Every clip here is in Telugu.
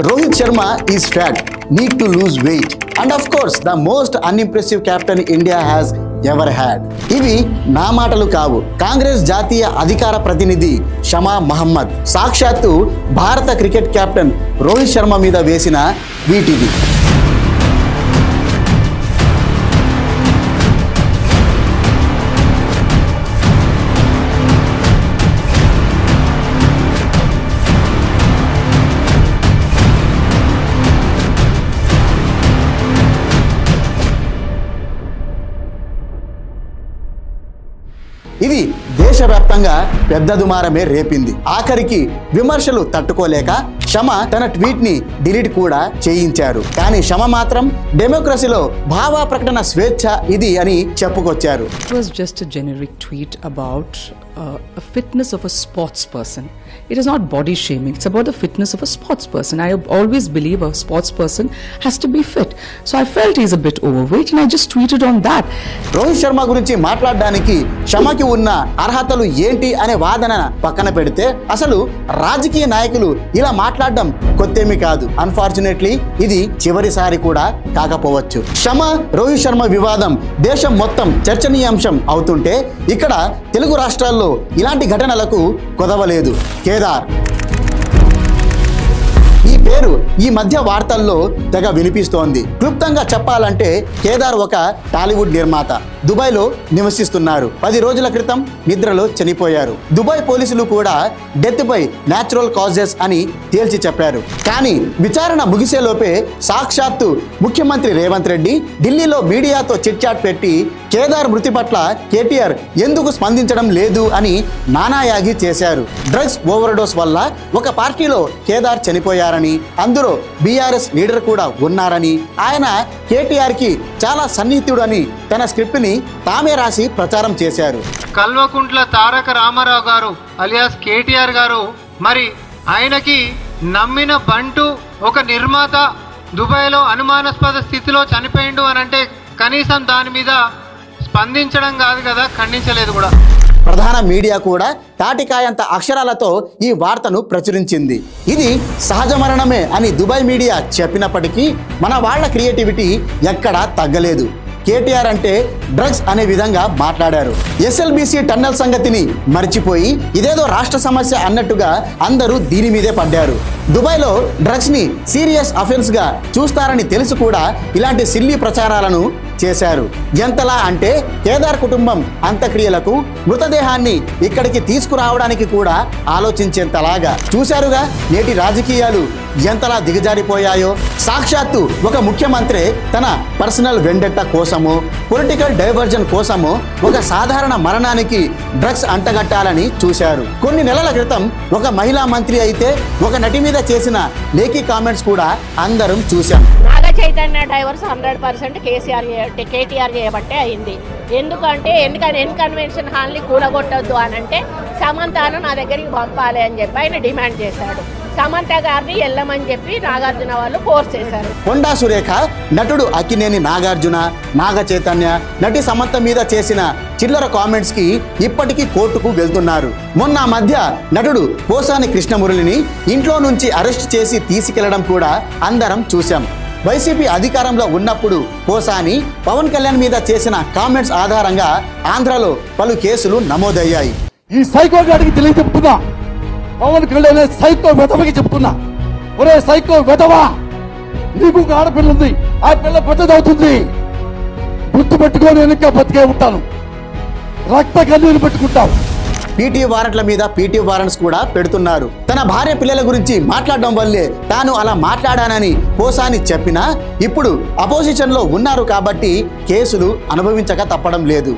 Rohit Sharma is fat, need to lose weight. And of course, the most unimpressive captain India has ever had. ఇవి నా మాటలు కావు. కాంగ్రెస్ జాతీయ అధికార ప్రతినిధి షమా మహమ్మద్ సాక్షాత్తు భారత క్రికెట్ కెప్టెన్ రోహిత్ శర్మ మీద వేసిన వీటిది. ఇది దేశవ్యాప్తంగా పెద్ద దుమారమే రేపింది. ఆఖరికి విమర్శలు తట్టుకోలేక షమ తన ట్వీట్ ని డిలీట్ కూడా చేయించారు. కానీ షమ మాత్రం డెమోక్రసీలో భావ ప్రకటన స్వేచ్ఛ ఇది అని చెప్పుకొచ్చారు. It was just a generic tweet about a fitness of a sports person. It is not body shaming. It's about the fitness of a sports person. I always believe a sports person has to be fit. So I felt he's a bit overweight and I just tweeted on that. Rohit Sharma గురించి మాట్లాడడానికి షమకి ఉన్న అర్హతలు ఏంటి అనే వాదన పక్కన పెడితే అసలు రాజకీయ నాయకులు ఇలా మాట్లాడడం కొత్తేమీ కాదు. అన్ఫార్చునేట్లీ ఇది చివరిసారి కూడా కాకపోవచ్చు. షమ రోహిత్ శర్మ వివాదం దేశం మొత్తం చర్చనీయాంశం అవుతుంటే ఇక్కడ తెలుగు రాష్ట్రాల్లో ఇలాంటి ఘటనలకు కొదవలేదు. కేదార్ ఈ పేరు ఈ మధ్య వార్తల్లో తెగ వినిపిస్తోంది. క్లుప్తంగా చెప్పాలంటే కేదార్ ఒక టాలీవుడ్ నిర్మాత. దుబాయ్లో నివసిస్తున్నారు. 10 రోజుల క్రితం నిద్రలో చనిపోయారు. దుబాయ్ పోలీసులు కూడా డెత్ బై న్యాచురల్ కాజెస్ అని తేల్చి చెప్పారు. కానీ విచారణ ముగిసేలోపే సాక్షాత్తు ముఖ్యమంత్రి రేవంత్ రెడ్డి ఢిల్లీలో మీడియాతో చిట్ చాట్ పెట్టి కేదార్ మృతి పట్ల కేటీఆర్ ఎందుకు స్పందించడం లేదు అని నానాయాగి చేశారు. డ్రగ్స్ ఓవర్డోస్ వల్ల ఒక పార్టీలో కేదార్ చనిపోయారని, అందులో బీఆర్ఎస్ లీడర్ కూడా ఉన్నారని, ఆయన కేటీఆర్కి చాలా సన్నిహితుడు అని తన స్క్రిప్ట్ని తామే రాసి ప్రచారం చేశారు. కల్వకుంట్ల తారక రామారావు గారు అలియాస్ కేటీఆర్ గారు, మరి ఆయనకి నమ్మిన బంటు ఒక నిర్మాత దుబాయ్లో అనుమానాస్పద స్థితిలో చనిపోయిండు అని అంటే కనీసం దాని మీద స్పందించడం కాదు కదా, ఖండించలేదు కూడా. ప్రధాన మీడియా కూడా తాటికాయంత అక్షరాలతో ఈ వార్తను ప్రచురించింది. ఇది సహజ మరణమే అని దుబాయ్ మీడియా చెప్పినప్పటికీ మన వాళ్ళ క్రియేటివిటీ ఎక్కడా తగ్గలేదు. కేటీఆర్ అంటే డ్రగ్స్ అనే విధంగా మాట్లాడారు. ఎస్ఎల్బీసీ టన్నెల్ సంగతిని మర్చిపోయి ఇదేదో రాష్ట్ర సమస్య అన్నట్టుగా అందరూ దీని మీదే పడ్డారు. దుబాయ్లో డ్రగ్స్ని సీరియస్ అఫెన్స్గా చూస్తారని తెలిసి కూడా ఇలాంటి సిల్లీ ప్రచారాలను చేశారు. ఎంతలా అంటే కేదార్ కుటుంబం అంత్యక్రియలకు మృతదేహాన్ని ఇక్కడికి తీసుకురావడానికి కూడా ఆలోచించేంతలాగా. చూశారుగా నేటి రాజకీయాలు ఎంతలా దిగజారిపోయాయో. సాక్షాత్తు ఒక ముఖ్యమంత్రి తన పర్సనల్ వెండెట్ట కోసమో పొలిటికల్ డైవర్జన్ కోసమో ఒక సాధారణ మరణానికి డ్రగ్స్ అంటగట్టాలని చూశారు. కొన్ని నెలల క్రితం ఒక మహిళా మంత్రి అయితే ఒక నటి మీద చేసిన లేఖీ కామెంట్స్ కూడా అందరం చూశాం. నాగ చైతన్య డైవర్స్ 100% కేటీఆర్ చేయబట్టే అయింది. ఎందుకంటే కన్వెన్షన్ హాల్ని కూలగొట్టద్దు అని అంటే సమంతను నా దగ్గరికి పంపాలి అని చెప్పి ఆయన డిమాండ్ చేశాడు. సమంత గారిని వెళ్ళమని చెప్పి నాగార్జున వాళ్ళు ఫోర్స్ చేశారు. కొండా సురేఖ, నటుడు అక్కినేని నాగార్జున, నాగ చైతన్య, నటి సమంత మీద చేసిన చిల్లర కామెంట్స్ కి ఇప్పటికీ కోర్టుకు వెళ్తున్నారు. మొన్న మధ్య నటుడు పోసాని కృష్ణమురళిని ఇంట్లో నుంచి అరెస్ట్ చేసి తీసుకెళ్లడం కూడా అందరం చూశాం. వైసీపీ అధికారంలో ఉన్నప్పుడు పోసాని పవన్ కళ్యాణ్ మీద చేసిన కామెంట్స్ ఆధారంగా ఆంధ్రలో పలు కేసులు నమోదయ్యాయి. ఈ సైకో గాడికి తెలియచెప్తున్నా, పవన్ కళ్యాణ్ సైకో వెధవకి చెప్తున్నా, ఒరే సైకో వెధవా, నీకు ఒక ఆడపిల్ల ఉంది, ఆ పిల్ల పెద్దదవుతుంది, గుర్తు పెట్టుకొని వెనక బతికే ఉంటాను, రక్త కన్నీరు పెట్టుకుంటావు. పీటీ వారెంట్ల మీద పీటీ వారెంట్స్ కూడా పెడుతున్నారు. తన భార్య పిల్లల గురించి మాట్లాడడం వల్లే తాను అలా మాట్లాడానని పోసాని చెప్పినా ఇప్పుడు అపోజిషన్ లో ఉన్నారు కాబట్టి కేసులు అనుభవించక తప్పడం లేదు.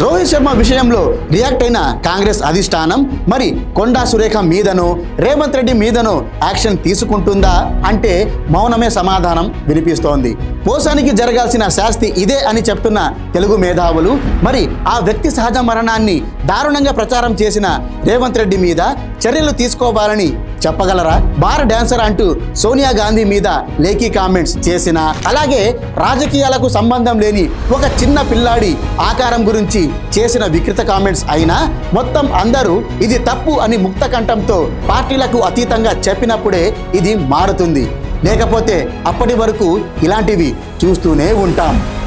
రోహిత్ శర్మ విషయంలో రియాక్ట్ అయిన కాంగ్రెస్ అధిష్టానం మరి కొండా సురేఖ మీదనో రేవంత్ రెడ్డి మీదనో యాక్షన్ తీసుకుంటుందా అంటే మౌనమే సమాధానం వినిపిస్తోంది. పోసానికి జరగాల్సిన శాస్తి ఇదే అని చెప్తున్న తెలుగు మేధావులు మరి ఆ వ్యక్తి సహజ మరణాన్ని దారుణంగా ప్రచారం చేసిన రేవంత్ రెడ్డి మీద చర్యలు తీసుకోవాలని చెప్పగలరా? బార్ డాన్సర్ అంటూ సోనియా గాంధీ మీద లేఖీ కామెంట్స్ చేసిన, అలాగే రాజకీయాలకు సంబంధం లేని ఒక చిన్న పిల్లాడి ఆకారం గురించి చేసిన వికృత కామెంట్స్ అయినా మొత్తం అందరూ ఇది తప్పు అని ముక్త కంఠంతో పార్టీలకు అతీతంగా చెప్పినప్పుడే ఇది మారుతుంది. లేకపోతే అప్పటి వరకు ఇలాంటివి చూస్తూనే ఉంటాం.